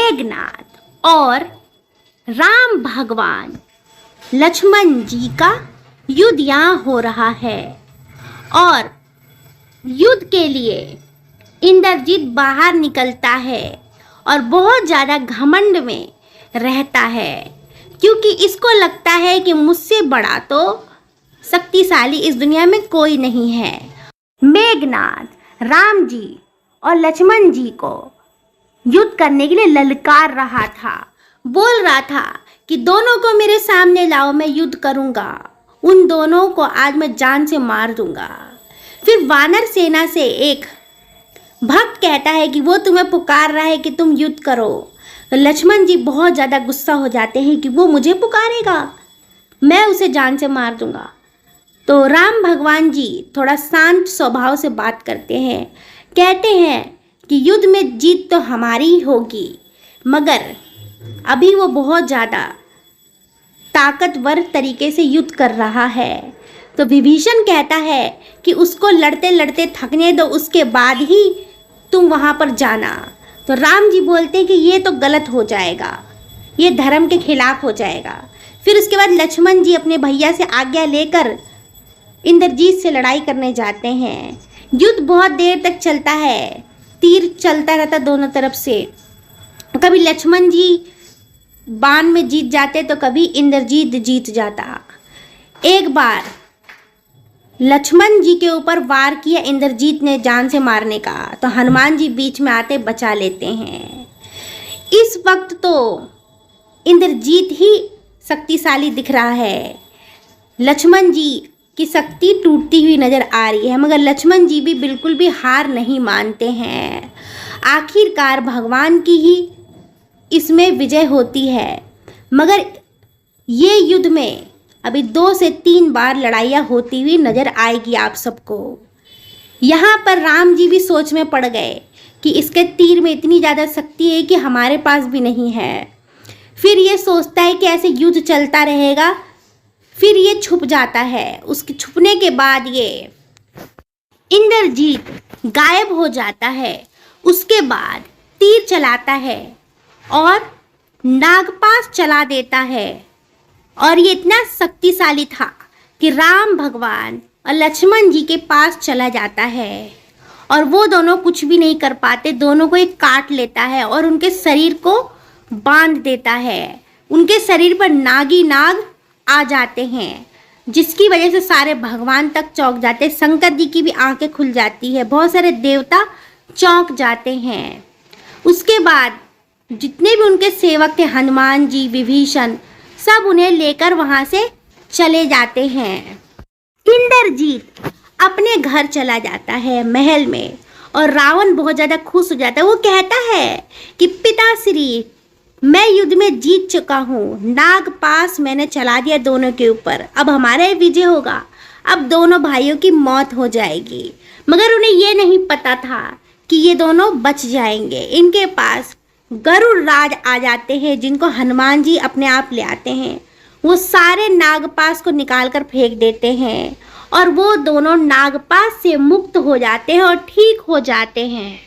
मेघनाद और राम भगवान लक्ष्मण जी का युद्ध यहाँ हो रहा है और युद्ध के लिए इंद्रजीत बाहर निकलता है और बहुत ज़्यादा घमंड में रहता है क्योंकि इसको लगता है कि मुझसे बड़ा तो शक्तिशाली इस दुनिया में कोई नहीं है। मेघनाद राम जी और लक्ष्मण जी को युद्ध करने के लिए ललकार रहा था, बोल रहा था कि दोनों को मेरे सामने लाओ, मैं युद्ध करूंगा, उन दोनों को आज मैं जान से मार दूंगा। फिर वानर सेना से एक भक्त कहता है कि वो तुम्हें पुकार रहा है कि तुम युद्ध करो। तो लक्ष्मण जी बहुत ज़्यादा गुस्सा हो जाते हैं कि वो मुझे पुकारेगा, मैं उसे जान से मार दूंगा। तो राम भगवान जी थोड़ा शांत स्वभाव से बात करते हैं, कहते हैं कि युद्ध में जीत तो हमारी ही होगी, मगर अभी वो बहुत ज़्यादा ताकतवर तरीके से युद्ध कर रहा है। तो विभीषण कहता है कि उसको लड़ते लड़ते थकने दो, उसके बाद ही तुम वहाँ पर जाना। तो राम जी बोलते हैं कि ये तो गलत हो जाएगा, ये धर्म के खिलाफ हो जाएगा। फिर उसके बाद लक्ष्मण जी अपने भैया से आज्ञा लेकर इंद्रजीत से लड़ाई करने जाते हैं। युद्ध बहुत देर तक चलता है, तीर चलता रहता दोनों तरफ से। कभी लक्ष्मण जी बाण में जीत जाते तो कभी इंद्रजीत जीत जाता। एक बार लक्ष्मण जी के ऊपर वार किया इंद्रजीत ने जान से मारने का, तो हनुमान जी बीच में आते बचा लेते हैं। इस वक्त तो इंद्रजीत ही शक्तिशाली दिख रहा है, लक्ष्मण जी की शक्ति टूटती हुई नजर आ रही है, मगर लक्ष्मण जी भी बिल्कुल भी हार नहीं मानते हैं। आखिरकार भगवान की ही इसमें विजय होती है। मगर ये युद्ध में अभी 2 से 3 बार लड़ाइयाँ होती हुई नजर आएगी आप सबको। यहाँ पर राम जी भी सोच में पड़ गए कि इसके तीर में इतनी ज़्यादा शक्ति है कि हमारे पास भी नहीं है। फिर ये सोचता है कि ऐसे युद्ध चलता रहेगा, फिर ये छुप जाता है। उसके छुपने के बाद ये इंद्रजीत गायब हो जाता है। उसके बाद तीर चलाता है और नागपाश चला देता है, और ये इतना शक्तिशाली था कि राम भगवान और लक्ष्मण जी के पास चला जाता है और वो दोनों कुछ भी नहीं कर पाते। दोनों को एक काट लेता है और उनके शरीर को बांध देता है। उनके शरीर पर नागी नाग आ जाते हैं, जिसकी वजह से सारे भगवान तक चौंक जाते हैं। शंकर जी की भी आंखें खुल जाती है, बहुत सारे देवता चौंक जाते हैं। उसके बाद जितने भी उनके सेवक थे, हनुमान जी, विभीषण, सब उन्हें लेकर वहां से चले जाते हैं। इंद्रजीत अपने घर चला जाता है महल में, और रावण बहुत ज़्यादा खुश हो जाता है। वो कहता है कि पिताश्री, मैं युद्ध में जीत चुका हूँ, नागपाश मैंने चला दिया दोनों के ऊपर, अब हमारा ही विजय होगा, अब दोनों भाइयों की मौत हो जाएगी। मगर उन्हें ये नहीं पता था कि ये दोनों बच जाएंगे। इनके पास गरुड़ राज आ जाते हैं, जिनको हनुमान जी अपने आप ले आते हैं। वो सारे नागपाश को निकाल कर फेंक देते हैं और वो दोनों नागपाश से मुक्त हो जाते हैं और ठीक हो जाते हैं।